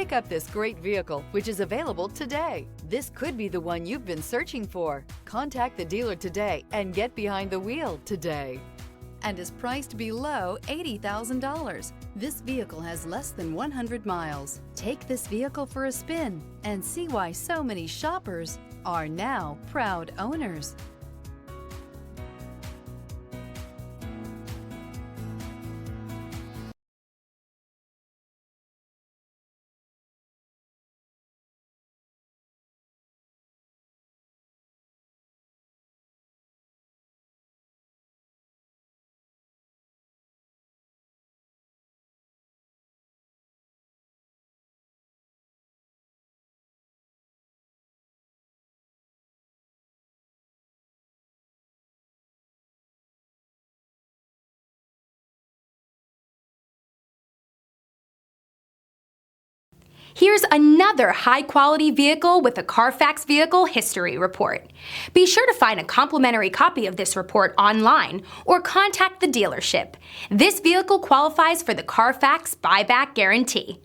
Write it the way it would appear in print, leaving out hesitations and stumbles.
Pick up this great vehicle, which is available today. This could be the one you've been searching for. Contact the dealer today and get behind the wheel today. And is priced below $80,000. This vehicle has less than 100 miles. Take this vehicle for a spin and see why so many shoppers are now proud owners. Here's another high-quality vehicle with a Carfax Vehicle History Report. Be sure to find a complimentary copy of this report online or contact the dealership. This vehicle qualifies for the Carfax Buyback Guarantee.